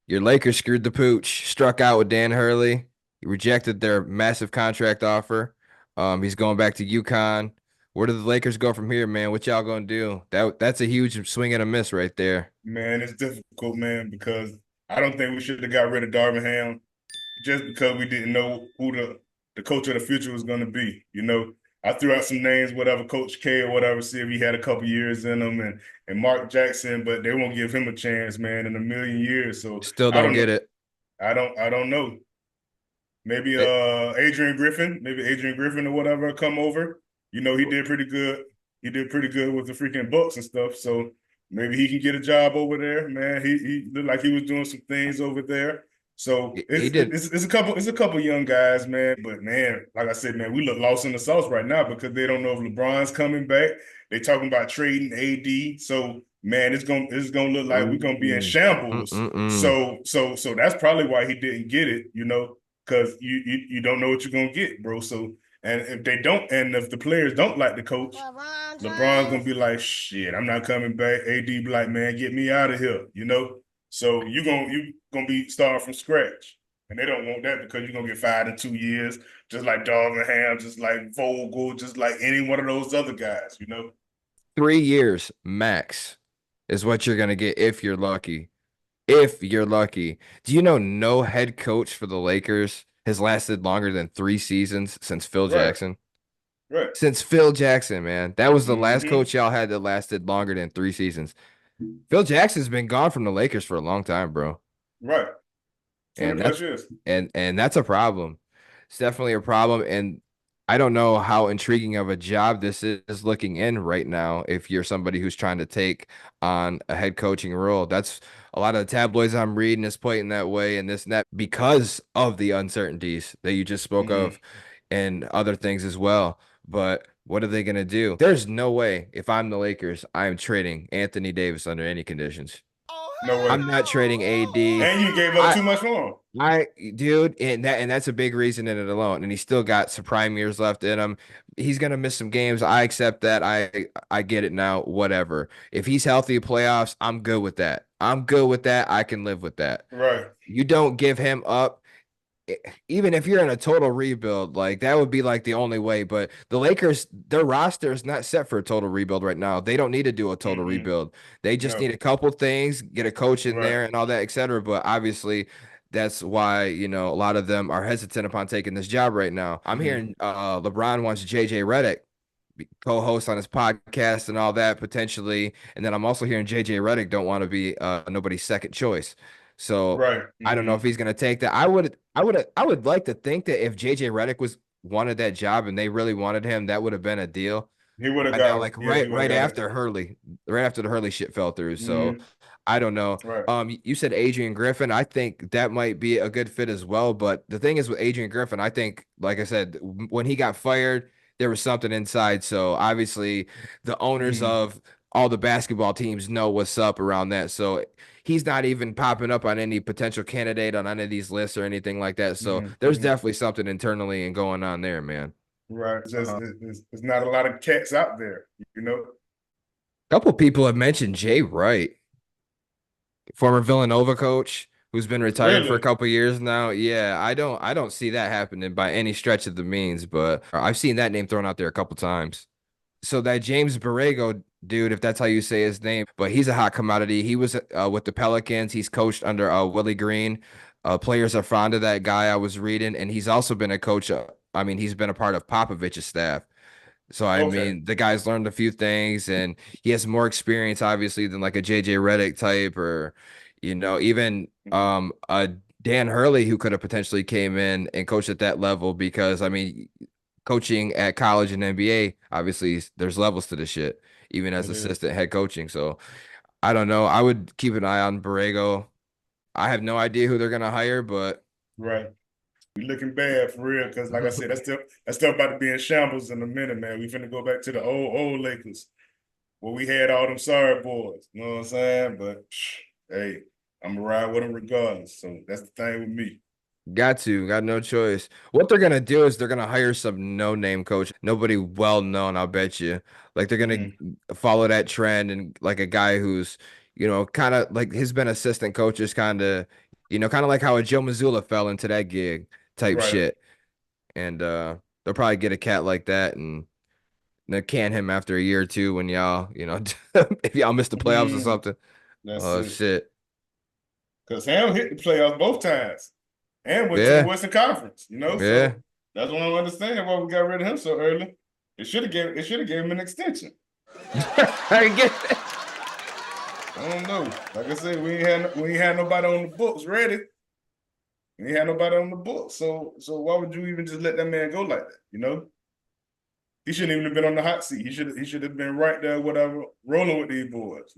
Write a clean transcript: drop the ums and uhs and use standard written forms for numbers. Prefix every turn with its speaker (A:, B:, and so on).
A: Your Lakers screwed the pooch, struck out with Dan Hurley. He rejected their massive contract offer. He's going back to UConn. Where do the Lakers go from here, man? What y'all gonna do? That's a huge swing and a miss right there.
B: Man, it's difficult, man, because I don't think we should have got rid of Darvin Ham just because we didn't know who the coach of the future was going to be. I threw out some names, whatever, Coach K or whatever, see if he had a couple years in him, and Mark Jackson, but they won't give him a chance, man, in a million years. So
A: Still
B: I
A: don't
B: don't know.
A: get it.
B: I don't know. Maybe
A: Eh,
B: Adrian Griffin or whatever come over. He did pretty good. He did pretty good with the freaking Bucks and stuff. So maybe he can get a job over there, man. He looked like he was doing some things over there. So
A: he
B: it's
A: did.
B: it's, it's a couple young guys, man. But man, like I said, man, we look lost in the sauce right now because they don't know if LeBron's coming back. They talking about trading AD. So man, it's gonna look like we're gonna be in shambles.
A: Mm-mm-mm.
B: So that's probably why he didn't get it. Because you don't know what you're gonna get, bro. So and if the players don't like the coach, LeBron's gonna be like, shit, I'm not coming back. AD be like, man, get me out of here. So you gonna be starting from scratch. And they don't want that because you're gonna get fired in 2 years, just like Darvin Ham, just like Vogel, just like any one of those other guys.
A: 3 years max is what you're gonna get if you're lucky. If you're lucky. Do you know no head coach for the Lakers has lasted longer than 3 seasons since Phil
B: Right,
A: Jackson?
B: right.
A: Since Phil Jackson, man. That was the last
B: Hmm.
A: coach y'all had that lasted longer than 3 seasons. Phil Jackson's been gone from the Lakers for a long time, bro.
B: Right. 20
A: And
B: plus
A: that's
B: years.
A: and that's a problem. It's definitely a problem. And I don't know how intriguing of a job this is looking in right now if you're somebody who's trying to take on a head coaching role. That's a lot of the tabloids I'm reading is pointing that way and this and that because of the uncertainties that you just spoke
B: Hmm.
A: of and other things as well. But what are they going to do? There's no way if I'm the Lakers, I am trading Anthony Davis under any conditions.
B: No way.
A: I'm not trading AD.
B: And you gave up
A: I
B: too much for him.
A: dude, and that's a big reason in it alone. And he's still got some prime years left in him. He's gonna miss some games. I accept that. I get it now. Whatever. If he's healthy playoffs, I'm good with that. I'm good with that. I can live with that.
B: Right.
A: You don't give him up even if you're in a total rebuild, like that would be like the only way. But the Lakers, their roster is not set for a total rebuild right now. They don't need to do a total
B: Mm-mm.
A: rebuild. They just need
B: No.
A: a couple things, get a coach in
B: Right.
A: there and all that, et cetera. But obviously, that's why, a lot of them are hesitant upon taking this job right now. I'm
B: Hmm.
A: hearing LeBron wants JJ Redick co-host on his podcast and all that potentially. And then I'm also hearing JJ Redick don't want to be nobody's second choice. So
B: Right.
A: I don't know
B: Hmm.
A: if he's gonna take that. I would like to think that if JJ Redick was wanted that job and they really wanted him, that would have been a deal.
B: He would have
A: By now,
B: got,
A: like
B: yeah, he would have
A: right
B: got it.
A: after Hurley, right after the Hurley shit fell through. So
B: Hmm.
A: I don't know.
B: Right.
A: You said Adrian Griffin. I think that might be a good fit as well. But the thing is with Adrian Griffin, I think, like I said, when he got fired, there was something inside. So obviously, the owners
B: Hmm.
A: of all the basketball teams know what's up around that. So he's not even popping up on any potential candidate on any of these lists or anything like that. So
B: Hmm.
A: there's
B: Hmm.
A: definitely something internally and going on there, man.
B: Right. Just
A: A
B: it's not a lot of cats out there, you know.
A: couple people have mentioned Jay Wright, former Villanova coach who's been retired for a
B: Really?
A: couple years now. Yeah, I don't see that happening by any stretch of the means, but I've seen that name thrown out there a couple times. So that James Borrego dude, if that's how you say his name, but he's a hot commodity. He was with the Pelicans. He's coached under Willie Green. Players are fond of that guy. I was reading, and he's also been a coach. I mean, he's been a part of Popovich's staff. So I
B: Okay.
A: mean, the guy's learned a few things, and he has more experience, obviously, than like a JJ Redick type, or even
B: Hmm.
A: a Dan Hurley who could have potentially came in and coached at that level. Because I mean, coaching at college and NBA, obviously, there's levels to this shit, even as
B: It is.
A: assistant head coaching. So I don't know. I would keep an eye on Borrego. I have no idea who they're gonna hire, but
B: Right. We looking bad for real, because like I said, that's still about to be in shambles in a minute, man. We finna go back to the old Lakers where we had all them sorry boys. You know what I'm saying? But hey, I'm gonna ride with them regardless. So that's the thing with me.
A: got no choice. What they're gonna do is they're gonna hire some no-name coach, nobody well known, I'll bet you. Like they're gonna
B: Mm.
A: follow that trend and like a guy who's, kind of like has been assistant coaches kind of Kind of like how a Joe Mazzulla fell into that gig type
B: Right.
A: shit. And they'll probably get a cat like that and then can him after a year or two when y'all, if y'all miss the playoffs or
B: Mm,
A: something.
B: that's
A: Oh
B: it.
A: shit.
B: Because Ham hit the playoffs both times and went to the
A: Yeah.
B: Western Conference,
A: Yeah.
B: so that's what I don't understand why we got rid of him so early. It should have gave him an extension.
A: I get it.
B: I don't know. Like I said, we ain't had nobody on the books ready. We ain't had nobody on the books. So why would you even just let that man go like that? He shouldn't even have been on the hot seat. He should have been right there, whatever, rolling with these boys.